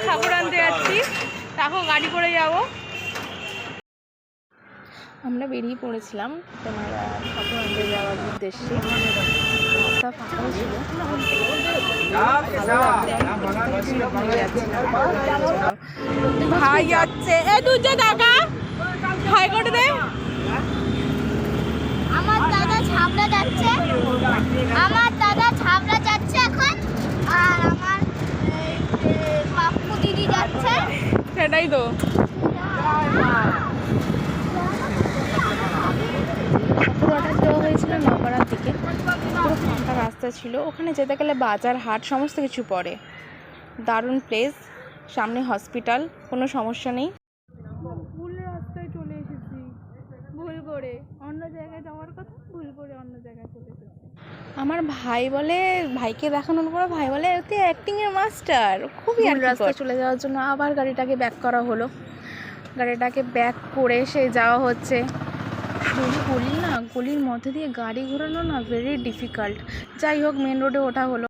ঠাকুর আনতে যাচ্ছি, দেখো গাড়ি করে যাব। আমরা বেরিয়ে পড়েছিলাম তোমার ঠাকুর আনতে যাওয়ার উদ্দেশ্যে। রাস্তা ফাঁকাও ছিল, ভাই যাচ্ছে। এ তুই যে কাকা হাই করে দে। আমার দাদা ছাবড়া যাচ্ছে, এখন। আর আমার পাপ্পু দিদি যাচ্ছে। সেটাই তো। ঠাকুর অর্ডার দেওয়া হয়েছিল নপাড়ার দিকে, পুরো ফাঁকা রাস্তা ছিল। ওখানে যেতে গেলে বাজার হাট সমস্ত কিছু পড়ে। দারুণ প্লেস, সামনে হসপিটাল, কোনো সমস্যা নেই। ভুল রাস্তায় চলে এসেছি, ভুল করে অন্য জায়গায় যাওয়ার কথা, ভুল করে অন্য জায়গায় চলে এসেছি। আমার ভাই বলে, ভাইকে দেখানোর পর ভাই বলে এতে অ্যাক্টিংয়ের মাস্টার। খুবই রাস্তায় চলে যাওয়ার জন্য আবার গাড়িটাকে ব্যাক করা হলো। গাড়িটাকে ব্যাক করে সে যাওয়া হচ্ছে। গলি না, গলির মধ্যে দিয়ে গাড়ি ঘোরানো না ভেরি ডিফিকাল্ট। যাই হোক, মেন রোডে ওঠা হলো।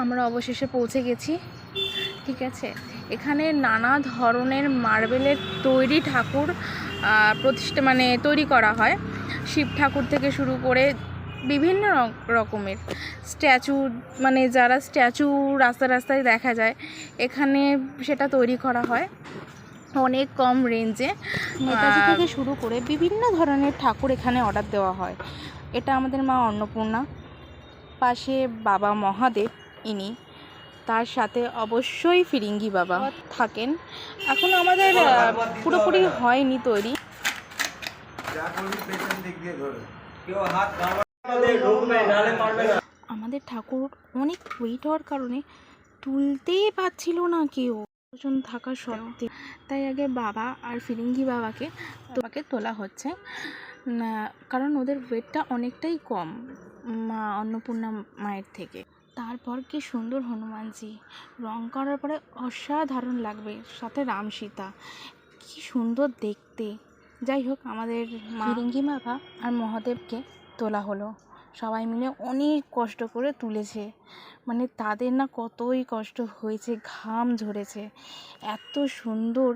আমরা অবশেষে পৌঁছে গেছি। ঠিক আছে, এখানে নানা ধরনের মার্বেলের তৈরি ঠাকুর প্রতিষ্ঠা তৈরি করা হয়। শিব ঠাকুর থেকে শুরু করে বিভিন্ন রকমের স্ট্যাচু, যারা স্ট্যাচু রাস্তায় দেখা যায়, এখানে সেটা তৈরি করা হয় অনেক কম রেঞ্জে। নেতাজি থেকে শুরু করে বিভিন্ন ধরনের ঠাকুর এখানে অর্ডার দেওয়া হয়। এটা আমাদের মা অন্নপূর্ণা, পাশে বাবা মহাদেব, ইনি, তার সাথে অবশ্যই ফিরিঙ্গি বাবা থাকেন। এখন আমাদের পুরোপুরি হয়নি তৈরি। আমাদের ঠাকুর অনেক ওয়েট হওয়ার কারণে তুলতেই পারছিল না কেউ, ওজন থাকা সত্ত্বেও। তাই আগে বাবা আর ফিরিঙ্গি বাবাকে তোলা হচ্ছে, কারণ ওদের ওয়েটটা অনেকটাই কম মা অন্নপূর্ণা মায়ের থেকে। তারপর কি সুন্দর হনুমানজি, রং করার পরে অসাধারণ লাগবে, সাথে রাম সীতা, কি সুন্দর দেখতে। যাই হোক, আমাদের ফিরিঙ্গি বাবা আর মহাদেবকে তোলা হলো। সবাই মিলে অনেক কষ্ট করে তুলেছে, তাদের না কতই কষ্ট হয়েছে, ঘাম ঝরেছে। এত সুন্দর,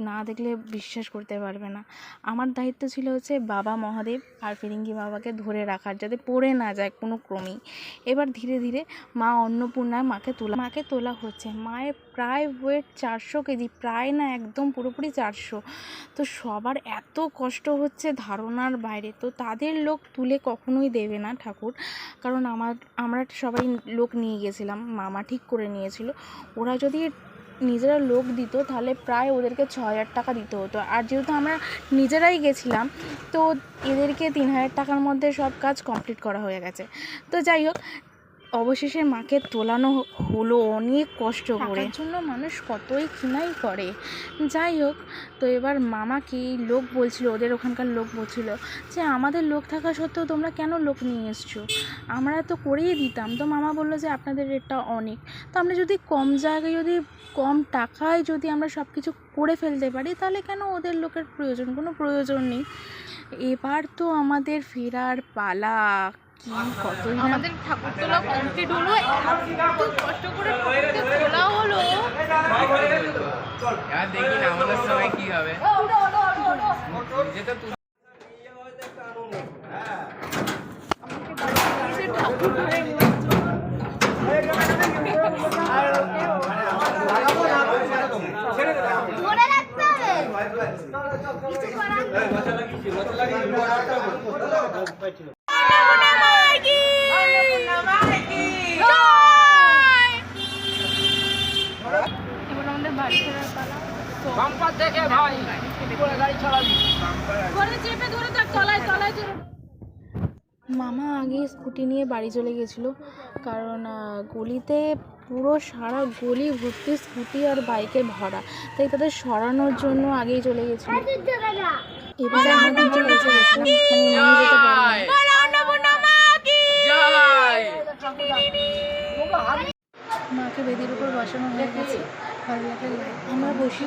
না দেখলে বিশ্বাস করতে পারবে না। আমার দায়িত্ব ছিল হচ্ছে বাবা মহাদেব আর ফিরিঙ্গি বাবাকে ধরে রাখার, যাতে পড়ে না যায় কোনো ক্রমেই। এবার ধীরে ধীরে মা অন্নপূর্ণার মাকে তোলা হচ্ছে। মায়ের প্রায় ওয়েট 400 কেজি, প্রায় না, একদম পুরোপুরি 400। তো সবার এত কষ্ট হচ্ছে ধারণার বাইরে। তো তাদের লোক তুলে কখনোই দেবে না ঠাকুর, কারণ আমরা সবাই লোক নিয়ে গেছিলাম, মামা ঠিক করে নিয়েছিল। ওরা যদি নিজেরা লোক দিত তাহলে প্রায় ওদেরকে 6,000 টাকা দিতে হতো। আর যেহেতু আমরা নিজেরাই গেছিলাম, তো এদেরকে 3,000 টাকার মধ্যে সব কাজ কমপ্লিট করা হয়ে গেছে। তো যাই হোক, অবশেষে মাকে তোলানো হলো অনেক কষ্ট করে। জন্য মানুষ কতই কিনাই করে। যাই হোক, তো এবার মামাকে লোক বলছিল, ওদের ওখানকার লোক বলছিল যে আমাদের লোক থাকা সত্ত্বেও তোমরা কেন লোক নিয়ে এসছো, আমরা তো করেই দিতাম। তো মামা বললো যে আপনাদের রেটটা অনেক, তো আমরা যদি কম জায়গায়, যদি কম টাকায় যদি আমরা সব কিছু করে ফেলতে পারি, তাহলে কেন ওদের লোকের প্রয়োজন? কোনো প্রয়োজন নেই। এবার তো আমাদের ফেরার পালা। কতই আমাদের ঠাকুর তোলা কমপ্লিট হলো, এত কষ্ট করে তোলা হলো। দেখি না আমাদের সময় কি হবে। মামা আগে স্কুটি নিয়ে বাড়ি চলে গেছিলো, কারণ গলিতে পুরো সারা গলি ভর্তি স্কুটি আর বাইকের ভরা, তাই তাদের সরানোর জন্য আগেই চলে গেছিল। এবারে আমাদের চলে গেছিলাম, যেতে মাকে বেদির উপর বসানো হয়ে গেছে। ভালো লাগে, আমরা বসি।